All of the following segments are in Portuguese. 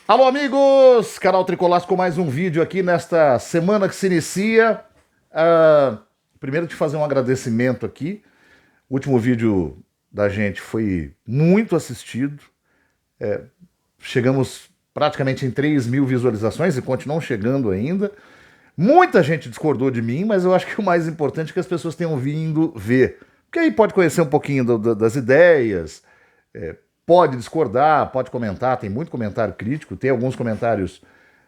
Alô, amigos! Canal Tricolaço com mais um vídeo aqui nesta semana que se inicia. Primeiro, te fazer um agradecimento aqui. O último vídeo da gente foi muito assistido. Chegamos praticamente em 3.000 visualizações e continuam chegando ainda. Muita gente discordou de mim, mas eu acho que o mais importante é que as pessoas tenham vindo ver. Porque aí pode conhecer um pouquinho das ideias, pode discordar, pode comentar, tem muito comentário crítico, tem alguns comentários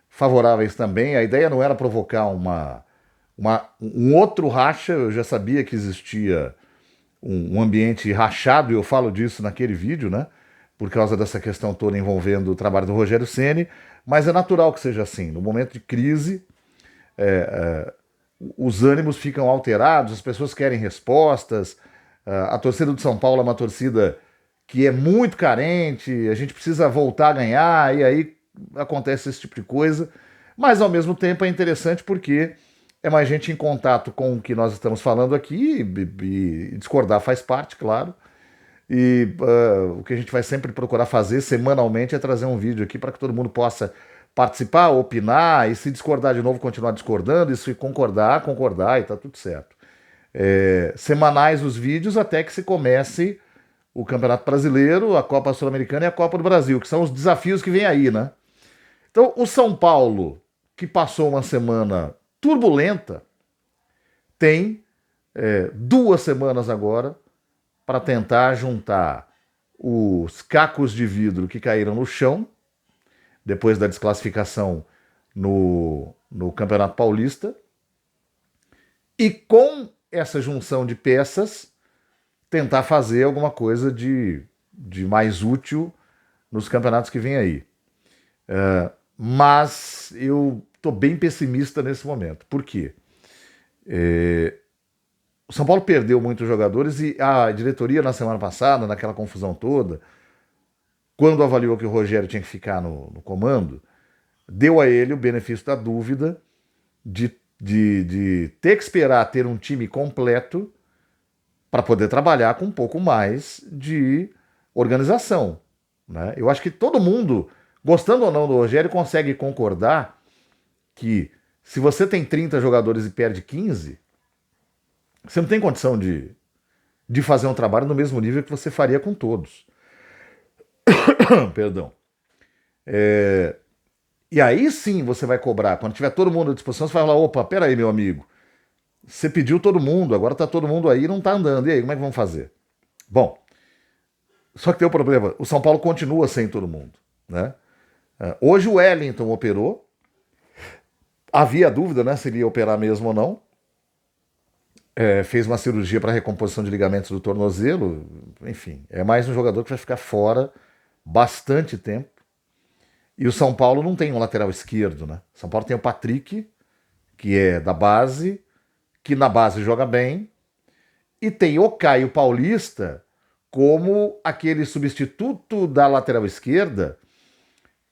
favoráveis também. A ideia não era provocar um outro racha, eu já sabia que existia um ambiente rachado, e eu falo disso naquele vídeo, né? Por causa dessa questão toda envolvendo o trabalho do Rogério Ceni, mas é natural que seja assim. No momento de crise, os ânimos ficam alterados, as pessoas querem respostas. A torcida do São Paulo é uma torcida que é muito carente, a gente precisa voltar a ganhar, e aí acontece esse tipo de coisa. Mas ao mesmo tempo é interessante porque é mais gente em contato com o que nós estamos falando aqui, e discordar faz parte, claro. E o que a gente vai sempre procurar fazer semanalmente é trazer um vídeo aqui para que todo mundo possa participar, opinar, e se discordar de novo, continuar discordando, e se concordar, concordar, e tá tudo certo. Semanais os vídeos até que se comece o Campeonato Brasileiro, a Copa Sul-Americana e a Copa do Brasil, que são os desafios que vem aí, né? Então, o São Paulo, que passou uma semana turbulenta, tem 2 semanas agora para tentar juntar os cacos de vidro que caíram no chão depois da desclassificação no Campeonato Paulista, e com essa junção de peças tentar fazer alguma coisa de mais útil nos campeonatos que vem aí. Mas eu estou bem pessimista nesse momento. Por quê? O São Paulo perdeu muitos jogadores e a diretoria na semana passada, naquela confusão toda, quando avaliou que o Rogério tinha que ficar no comando, deu a ele o benefício da dúvida de ter que esperar ter um time completo para poder trabalhar com um pouco mais de organização, né? Eu acho que todo mundo, gostando ou não do Rogério, consegue concordar que se você tem 30 jogadores e perde 15, você não tem condição de fazer um trabalho no mesmo nível que você faria com todos. Perdão. E aí sim você vai cobrar. Quando tiver todo mundo à disposição, você vai falar: opa, peraí, meu amigo. Você pediu todo mundo, agora tá todo mundo aí e não tá andando. E aí, como é que vamos fazer? Bom, só que tem o problema: o São Paulo continua sem todo mundo, né? Hoje o Wellington operou. Havia dúvida, né, se ele ia operar mesmo ou não. Fez uma cirurgia para recomposição de ligamentos do tornozelo. Enfim, é mais um jogador que vai ficar fora bastante tempo. E o São Paulo não tem um lateral esquerdo, né? O São Paulo tem o Patrick, que é da base, que na base joga bem, e tem o Caio Paulista como aquele substituto da lateral esquerda,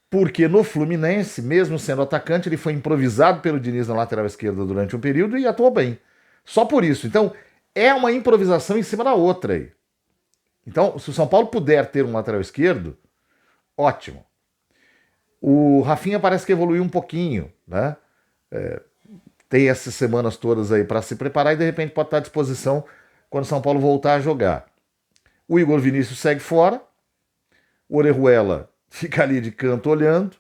porque no Fluminense, mesmo sendo atacante, ele foi improvisado pelo Diniz na lateral esquerda durante um período e atuou bem. Só por isso. Então, é uma improvisação em cima da outra aí. Então, se o São Paulo puder ter um lateral esquerdo, ótimo. O Rafinha parece que evoluiu um pouquinho, né? Tem essas semanas todas aí para se preparar e de repente pode estar à disposição quando o São Paulo voltar a jogar. O Igor Vinícius segue fora, o Orejuela fica ali de canto olhando,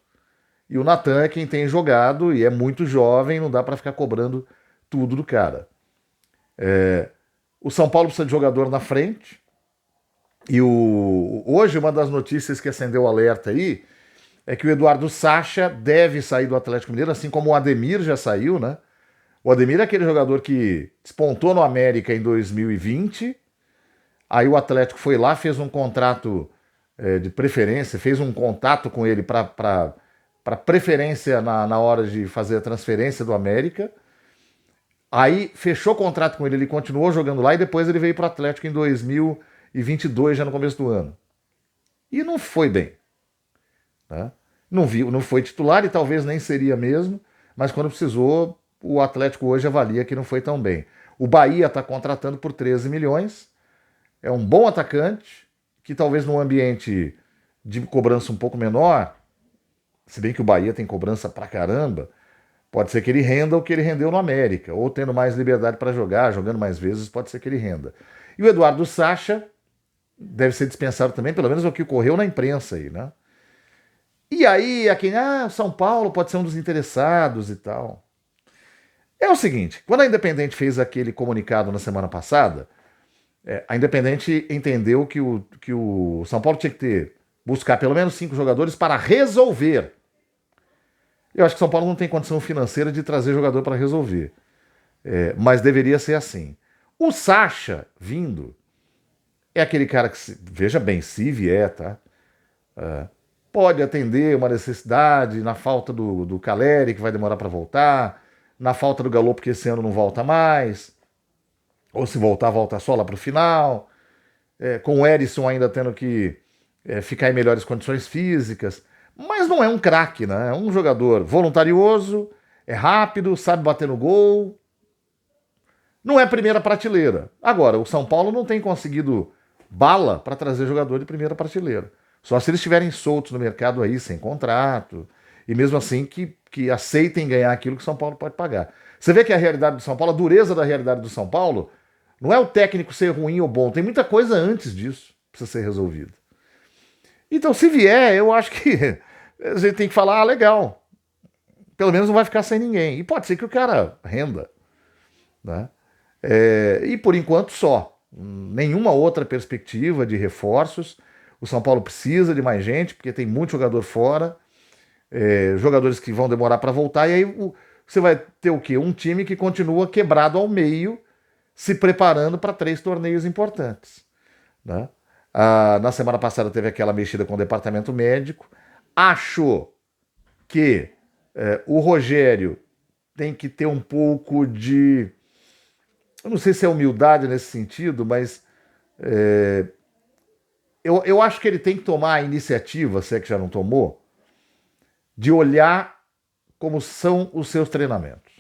e o Natan é quem tem jogado e é muito jovem, não dá para ficar cobrando tudo do cara. O São Paulo precisa de jogador na frente, e hoje uma das notícias que acendeu o alerta aí é que o Eduardo Sacha deve sair do Atlético Mineiro, assim como o Ademir já saiu, né? O Ademir é aquele jogador que despontou no América em 2020, aí o Atlético foi lá, fez um contrato de preferência, fez um contato com ele para preferência na hora de fazer a transferência do América. Aí fechou o contrato com ele, ele continuou jogando lá e depois ele veio para o Atlético em 2022, já no começo do ano. E não foi bem, né? Não foi titular e talvez nem seria mesmo, mas quando precisou, o Atlético hoje avalia que não foi tão bem. O Bahia está contratando por 13 milhões, é um bom atacante, que talvez num ambiente de cobrança um pouco menor, se bem que o Bahia tem cobrança pra caramba, pode ser que ele renda o que ele rendeu no América, ou tendo mais liberdade para jogar, jogando mais vezes, pode ser que ele renda. E o Eduardo Sacha deve ser dispensado também, pelo menos é o que ocorreu na imprensa aí, né? E aí, aqui, o São Paulo pode ser um dos interessados e tal. É o seguinte, quando a Independente fez aquele comunicado na semana passada, a Independente entendeu que o São Paulo tinha que buscar pelo menos 5 jogadores para resolver. Eu acho que o São Paulo não tem condição financeira de trazer jogador para resolver. Mas deveria ser assim. O Sacha vindo é aquele cara que, veja bem, se vier, tá? Pode atender uma necessidade na falta do Caleri, que vai demorar para voltar, na falta do Galo, porque esse ano não volta mais, ou se voltar, volta só lá para o final, com o Erisson ainda tendo que ficar em melhores condições físicas, mas não é um craque, né? É um jogador voluntarioso, é rápido, sabe bater no gol, não é primeira prateleira. Agora, o São Paulo não tem conseguido bala para trazer jogador de primeira prateleira. Só se eles estiverem soltos no mercado aí, sem contrato, e mesmo assim que aceitem ganhar aquilo que o São Paulo pode pagar. Você vê que a realidade do São Paulo, a dureza da realidade do São Paulo, não é o técnico ser ruim ou bom, tem muita coisa antes disso que precisa ser resolvida. Então, se vier, eu acho que a gente tem que falar, legal, pelo menos não vai ficar sem ninguém. E pode ser que o cara renda, né? E por enquanto só. Nenhuma outra perspectiva de reforços. O São Paulo precisa de mais gente, porque tem muito jogador fora, jogadores que vão demorar para voltar, e aí você vai ter o quê? Um time que continua quebrado ao meio, se preparando para 3 torneios importantes, né? Na semana passada teve aquela mexida com o departamento médico, achou que o Rogério tem que ter um pouco de... Eu não sei se é humildade nesse sentido, mas eu acho que ele tem que tomar a iniciativa, se é que já não tomou, de olhar como são os seus treinamentos.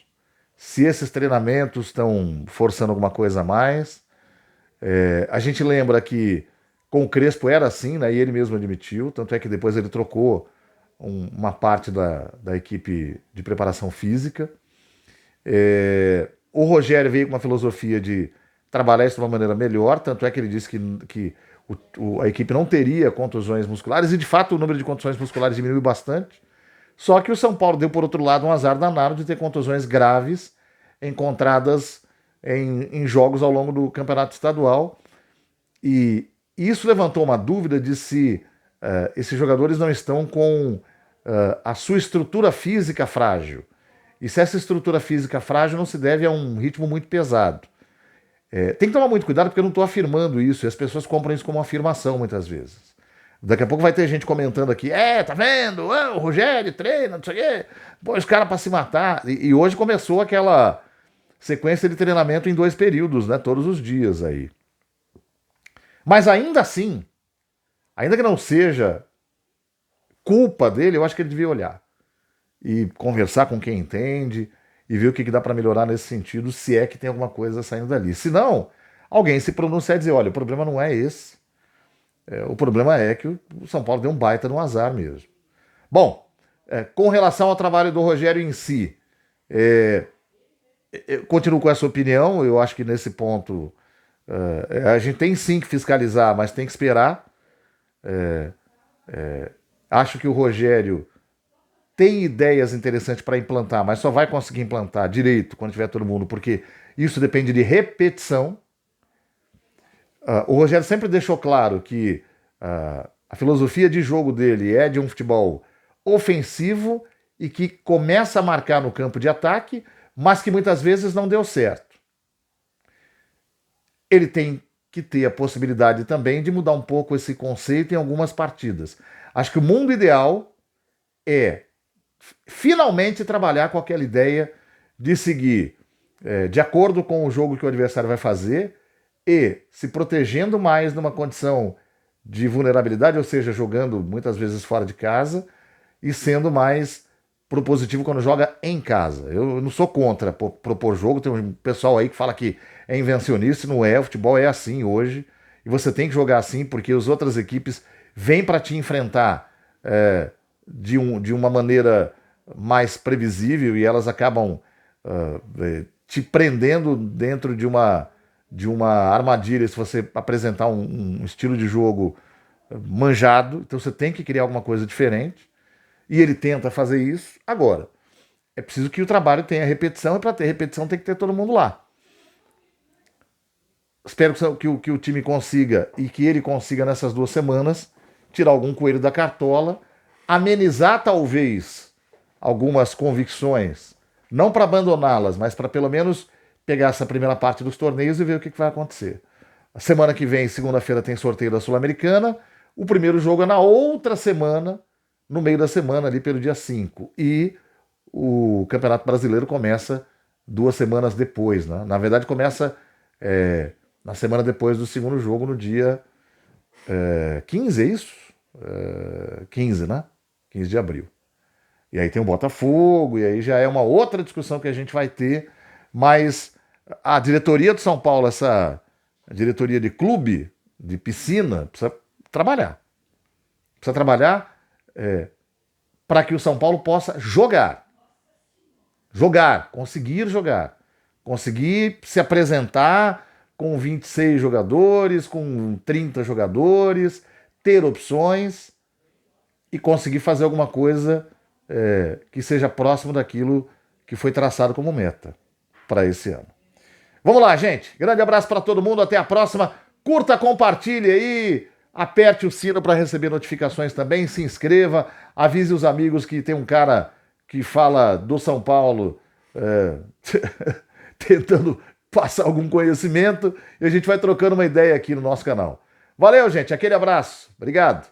Se esses treinamentos estão forçando alguma coisa a mais. A gente lembra que com o Crespo era assim, né, e ele mesmo admitiu, tanto é que depois ele trocou uma parte da equipe de preparação física. O Rogério veio com uma filosofia de trabalhar isso de uma maneira melhor, tanto é que ele disse que a equipe não teria contusões musculares, e de fato o número de contusões musculares diminuiu bastante. Só que o São Paulo deu, por outro lado, um azar danado de ter contusões graves encontradas em jogos ao longo do campeonato estadual. E isso levantou uma dúvida de se esses jogadores não estão com a sua estrutura física frágil. E se essa estrutura física frágil não se deve a um ritmo muito pesado. Tem que tomar muito cuidado, porque eu não estou afirmando isso, e as pessoas compram isso como afirmação muitas vezes. Daqui a pouco vai ter gente comentando aqui, tá vendo? O Rogério treina, não sei o quê, põe os caras para se matar. E hoje começou aquela sequência de treinamento em 2 períodos, né? Todos os dias aí. Mas ainda assim, ainda que não seja culpa dele, eu acho que ele devia olhar e conversar com quem entende e ver o que dá para melhorar nesse sentido, se é que tem alguma coisa saindo dali. Se não, alguém se pronunciar e dizer, olha, o problema não é esse. O problema é que o São Paulo deu um baita no azar mesmo. Bom, com relação ao trabalho do Rogério em si, eu continuo com essa opinião. Eu acho que nesse ponto a gente tem sim que fiscalizar, mas tem que esperar. Acho que o Rogério tem ideias interessantes para implantar, mas só vai conseguir implantar direito quando tiver todo mundo, porque isso depende de repetição. O Rogério sempre deixou claro que a filosofia de jogo dele é de um futebol ofensivo e que começa a marcar no campo de ataque, mas que muitas vezes não deu certo. Ele tem que ter a possibilidade também de mudar um pouco esse conceito em algumas partidas. Acho que o mundo ideal é finalmente trabalhar com aquela ideia de seguir de acordo com o jogo que o adversário vai fazer e se protegendo mais numa condição de vulnerabilidade, ou seja, jogando muitas vezes fora de casa e sendo mais propositivo quando joga em casa. Eu não sou contra propor jogo, tem um pessoal aí que fala que é invencionista, não é, o futebol é assim hoje, e você tem que jogar assim porque as outras equipes vêm para te enfrentar de uma maneira mais previsível e elas acabam te prendendo dentro de uma armadilha se você apresentar um estilo de jogo manjado. Então você tem que criar alguma coisa diferente. E ele tenta fazer isso. Agora, é preciso que o trabalho tenha repetição, e para ter repetição tem que ter todo mundo lá. Espero que o time consiga, e que ele consiga nessas 2 semanas, tirar algum coelho da cartola, amenizar talvez algumas convicções, não para abandoná-las, mas para pelo menos pegar essa primeira parte dos torneios e ver o que vai acontecer. A semana que vem, segunda-feira, tem sorteio da Sul-Americana. O primeiro jogo é na outra semana, no meio da semana, ali pelo dia 5. E o Campeonato Brasileiro começa 2 semanas depois, né? Na verdade, começa na semana depois do segundo jogo, no dia 15, é isso? 15, né? 15 de abril. E aí tem o Botafogo, e aí já é uma outra discussão que a gente vai ter, mas a diretoria do São Paulo, essa diretoria de clube, de piscina, precisa trabalhar. Precisa trabalhar para que o São Paulo possa jogar. Jogar, conseguir se apresentar com 26 jogadores, com 30 jogadores, ter opções e conseguir fazer alguma coisa que seja próximo daquilo que foi traçado como meta para esse ano. Vamos lá, gente. Grande abraço para todo mundo. Até a próxima. Curta, compartilhe aí. Aperte o sino para receber notificações também. Se inscreva. Avise os amigos que tem um cara que fala do São Paulo tentando passar algum conhecimento. E a gente vai trocando uma ideia aqui no nosso canal. Valeu, gente. Aquele abraço. Obrigado.